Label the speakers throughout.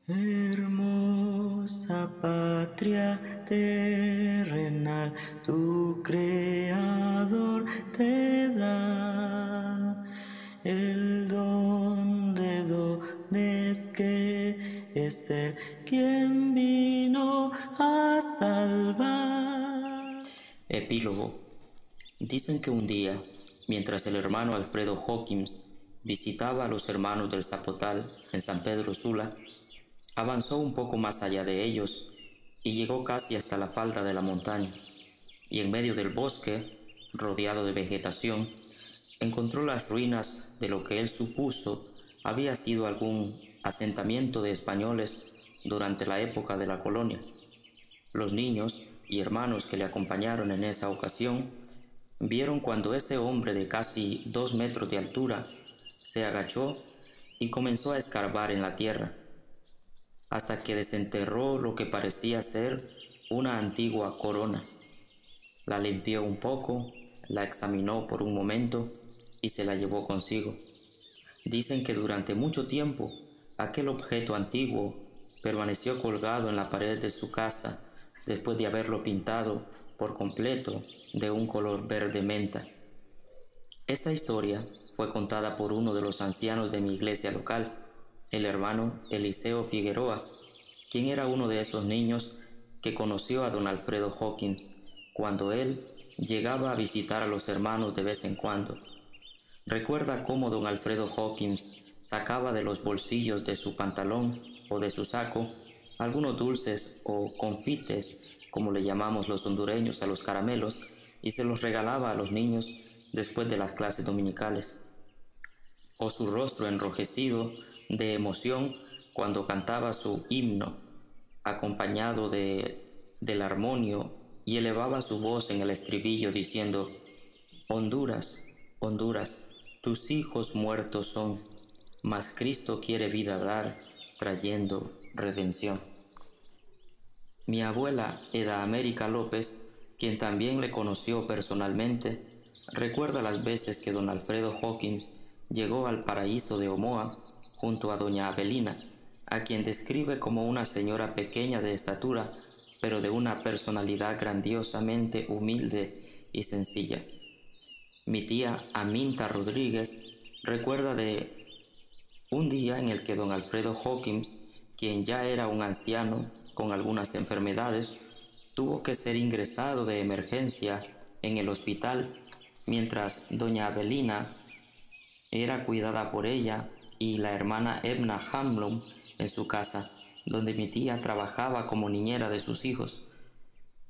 Speaker 1: Hermosa patria terrenal, tu creador te da el don de dones que es el quien vino a salvar.
Speaker 2: Epílogo. Dicen que un día, mientras el hermano Alfredo Hawkins visitaba a los hermanos del Zapotal en San Pedro Sula, avanzó un poco más allá de ellos y llegó casi hasta la falda de la montaña, y en medio del bosque, rodeado de vegetación, encontró las ruinas de lo que él supuso había sido algún asentamiento de españoles durante la época de la colonia. Los niños y hermanos que le acompañaron en esa ocasión vieron cuando ese hombre de casi 2 metros de altura se agachó y comenzó a escarbar en la tierra, hasta que desenterró lo que parecía ser una antigua corona. La limpió un poco, la examinó por un momento y se la llevó consigo. Dicen que durante mucho tiempo aquel objeto antiguo permaneció colgado en la pared de su casa después de haberlo pintado por completo de un color verde menta. Esta historia fue contada por uno de los ancianos de mi iglesia local, el hermano Eliseo Figueroa, quien era uno de esos niños que conoció a don Alfredo Hawkins cuando él llegaba a visitar a los hermanos de vez en cuando. Recuerda cómo don Alfredo Hawkins sacaba de los bolsillos de su pantalón o de su saco algunos dulces o confites, como le llamamos los hondureños a los caramelos, y se los regalaba a los niños después de las clases dominicales. O su rostro enrojecido de emoción cuando cantaba su himno, acompañado del armonio, y elevaba su voz en el estribillo diciendo: Honduras, Honduras, tus hijos muertos son, mas Cristo quiere vida dar, trayendo redención. Mi abuela Eda América López, quien también le conoció personalmente, recuerda las veces que don Alfredo Hawkins llegó al paraíso de Omoa junto a doña Avelina, a quien describe como una señora pequeña de estatura, pero de una personalidad grandiosamente humilde y sencilla. Mi tía Aminta Rodríguez recuerda de un día en el que don Alfredo Hawkins, quien ya era un anciano con algunas enfermedades, tuvo que ser ingresado de emergencia en el hospital, mientras doña Avelina era cuidada por ella y la hermana Edna Hamlin en su casa, donde mi tía trabajaba como niñera de sus hijos.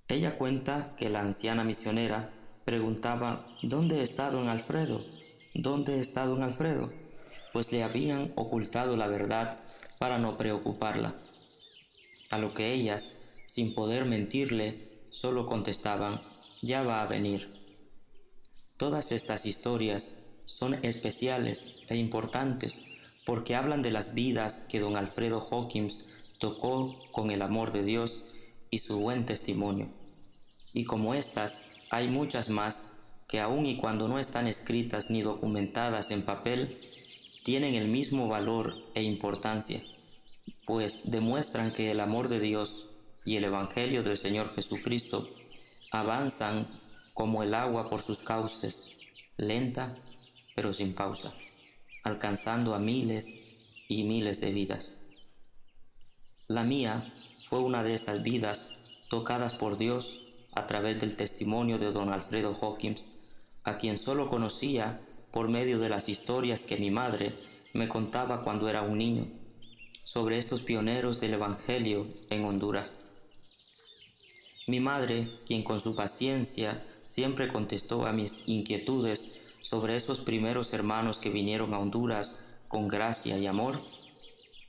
Speaker 2: Ella cuenta que la anciana misionera preguntaba: ¿dónde está don Alfredo? ¿Dónde está don Alfredo? Pues le habían ocultado la verdad para no preocuparla. A lo que ellas, sin poder mentirle, solo contestaban: ya va a venir. Todas estas historias son especiales e importantes porque hablan de las vidas que don Alfredo Hawkins tocó con el amor de Dios y su buen testimonio. Y como estas, hay muchas más que aun y cuando no están escritas ni documentadas en papel, tienen el mismo valor e importancia, pues demuestran que el amor de Dios y el Evangelio del Señor Jesucristo avanzan como el agua por sus cauces, lenta pero sin pausa, alcanzando a miles y miles de vidas. La mía fue una de esas vidas tocadas por Dios a través del testimonio de don Alfredo Hawkins, a quien solo conocía por medio de las historias que mi madre me contaba cuando era un niño, sobre estos pioneros del Evangelio en Honduras. Mi madre, quien con su paciencia siempre contestó a mis inquietudes sobre esos primeros hermanos que vinieron a Honduras con gracia y amor,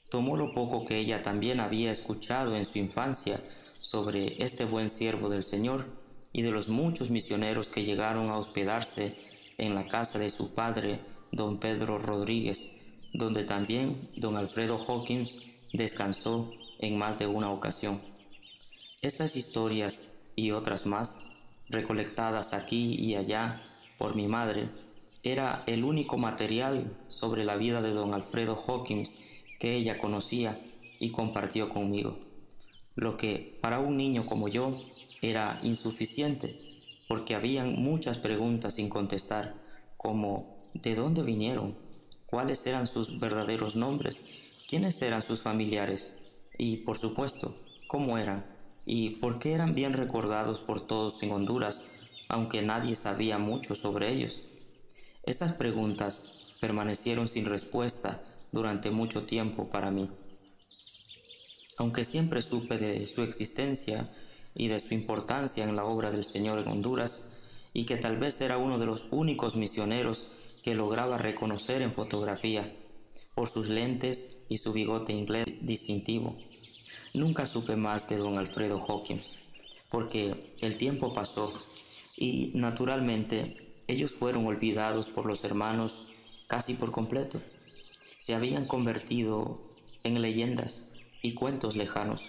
Speaker 2: tomó lo poco que ella también había escuchado en su infancia sobre este buen siervo del Señor y de los muchos misioneros que llegaron a hospedarse en la casa de su padre, don Pedro Rodríguez, donde también don Alfredo Hawkins descansó en más de una ocasión. Estas historias y otras más, recolectadas aquí y allá por mi madre, era el único material sobre la vida de don Alfredo Hawkins que ella conocía y compartió conmigo, lo que para un niño como yo era insuficiente, porque habían muchas preguntas sin contestar, como ¿de dónde vinieron? ¿Cuáles eran sus verdaderos nombres? ¿Quiénes eran sus familiares? Y, por supuesto, ¿cómo eran? ¿Y por qué eran bien recordados por todos en Honduras, aunque nadie sabía mucho sobre ellos? Esas preguntas permanecieron sin respuesta durante mucho tiempo para mí. Aunque siempre supe de su existencia y de su importancia en la obra del Señor en Honduras, y que tal vez era uno de los únicos misioneros que lograba reconocer en fotografía, por sus lentes y su bigote inglés distintivo. Nunca supe más de don Alfredo Hawkins, porque el tiempo pasó y, naturalmente, ellos fueron olvidados por los hermanos casi por completo. Se habían convertido en leyendas y cuentos lejanos,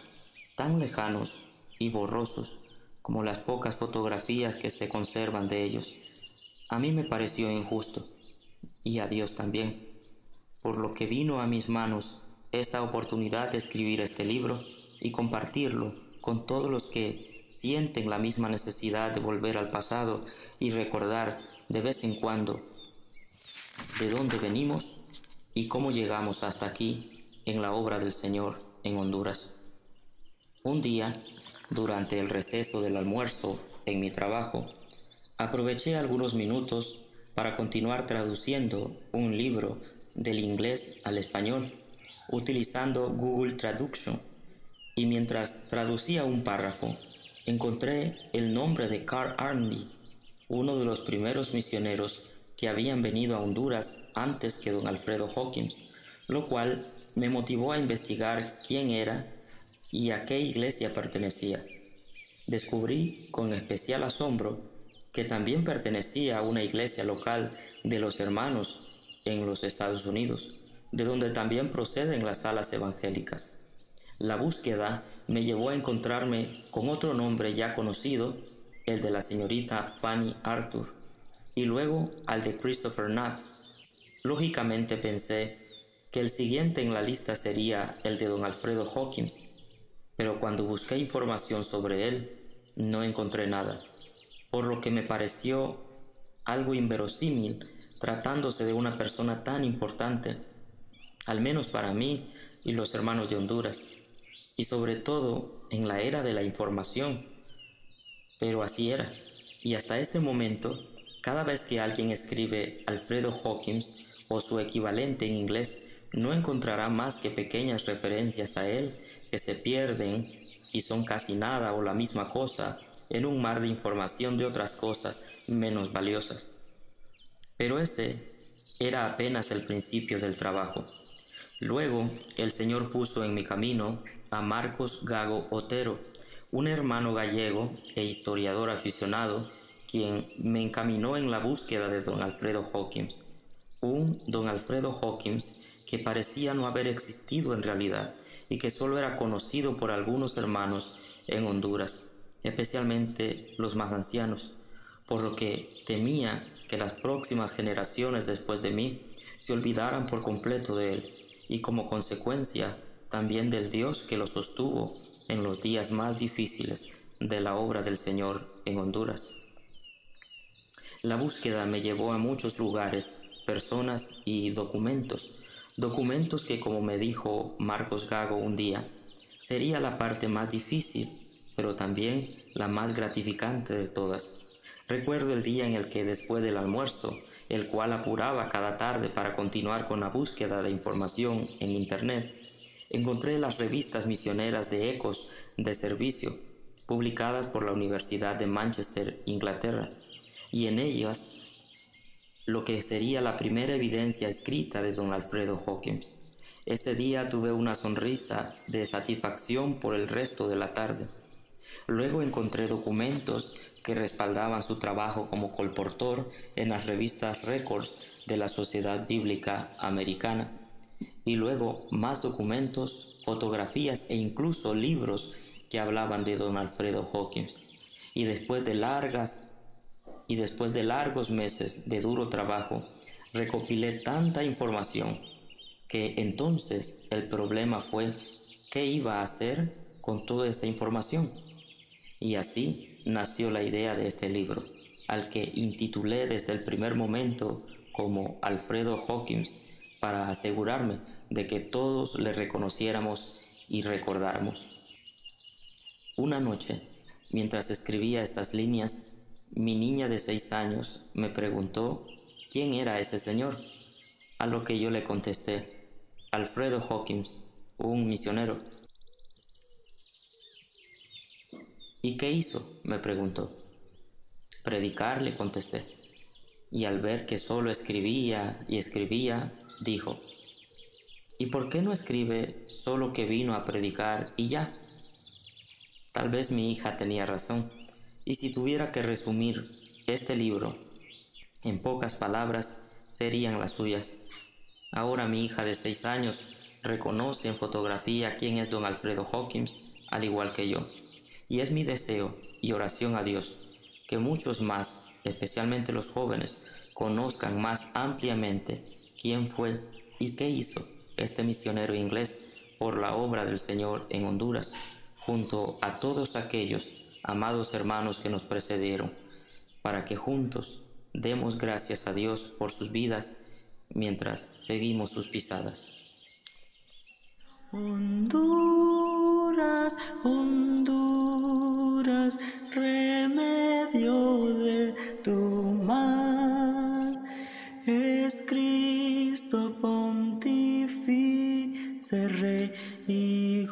Speaker 2: tan lejanos y borrosos como las pocas fotografías que se conservan de ellos. A mí me pareció injusto, y a Dios también, por lo que vino a mis manos esta oportunidad de escribir este libro y compartirlo con todos los que sienten la misma necesidad de volver al pasado y recordar de vez en cuando de dónde venimos y cómo llegamos hasta aquí en la obra del Señor en Honduras. Un día, durante el receso del almuerzo en mi trabajo, aproveché algunos minutos para continuar traduciendo un libro del inglés al español, utilizando Google Traduction, y mientras traducía un párrafo, encontré el nombre de Carl Arnby, uno de los primeros misioneros que habían venido a Honduras antes que don Alfredo Hawkins, lo cual me motivó a investigar quién era y a qué iglesia pertenecía. Descubrí con especial asombro que también pertenecía a una iglesia local de los hermanos en los Estados Unidos, de donde también proceden las salas evangélicas. La búsqueda me llevó a encontrarme con otro nombre ya conocido, el de la señorita Fanny Arthur, y luego al de Christopher Knapp. Lógicamente pensé que el siguiente en la lista sería el de don Alfredo Hawkins, pero cuando busqué información sobre él, no encontré nada, por lo que me pareció algo inverosímil tratándose de una persona tan importante, al menos para mí y los hermanos de Honduras, y sobre todo en la era de la información. Pero así era, y hasta este momento, cada vez que alguien escribe Alfredo Hawkins o su equivalente en inglés, no encontrará más que pequeñas referencias a él que se pierden y son casi nada o la misma cosa en un mar de información de otras cosas menos valiosas. Pero ese era apenas el principio del trabajo. Luego, el Señor puso en mi camino a Marcos Gago Otero, un hermano gallego e historiador aficionado, quien me encaminó en la búsqueda de don Alfredo Hawkins. Un don Alfredo Hawkins que parecía no haber existido en realidad y que solo era conocido por algunos hermanos en Honduras, especialmente los más ancianos, por lo que temía que las próximas generaciones después de mí se olvidaran por completo de él, y como consecuencia también del Dios que lo sostuvo en los días más difíciles de la obra del Señor en Honduras. La búsqueda me llevó a muchos lugares, personas y documentos que, como me dijo Marcos Gago un día, sería la parte más difícil, pero también la más gratificante de todas. Recuerdo el día en el que, después del almuerzo, el cual apuraba cada tarde para continuar con la búsqueda de información en Internet, encontré las revistas misioneras de ecos de servicio, publicadas por la Universidad de Manchester, Inglaterra, y en ellas lo que sería la primera evidencia escrita de don Alfredo Hawkins. Ese día tuve una sonrisa de satisfacción por el resto de la tarde. Luego encontré documentos que respaldaban su trabajo como colportor en las revistas Records de la Sociedad Bíblica Americana, y luego más documentos, fotografías e incluso libros que hablaban de don Alfredo Hawkins. Y después de largos meses de duro trabajo, recopilé tanta información que entonces el problema fue ¿qué iba a hacer con toda esta información? Y así nació la idea de este libro, al que intitulé desde el primer momento como Alfredo Hawkins, para asegurarme de que todos le reconociéramos y recordáramos. Una noche, mientras escribía estas líneas, mi niña de 6 años me preguntó quién era ese señor, a lo que yo le contesté: Alfredo Hawkins, un misionero. ¿Y qué hizo?, me preguntó. Predicar, le contesté. Y al ver que solo escribía y escribía, dijo: ¿y por qué no escribe solo que vino a predicar y ya? Tal vez mi hija tenía razón, y si tuviera que resumir este libro en pocas palabras, serían las suyas. Ahora mi hija de 6 años reconoce en fotografía quién es don Alfredo Hawkins, al igual que yo. Y es mi deseo y oración a Dios que muchos más, especialmente los jóvenes, conozcan más ampliamente quién fue y qué hizo este misionero inglés por la obra del Señor en Honduras, junto a todos aquellos amados hermanos que nos precedieron, para que juntos demos gracias a Dios por sus vidas mientras seguimos sus pisadas.
Speaker 1: Honduras, Honduras, remedio de tu mal, es Cristo pontífice, Rey y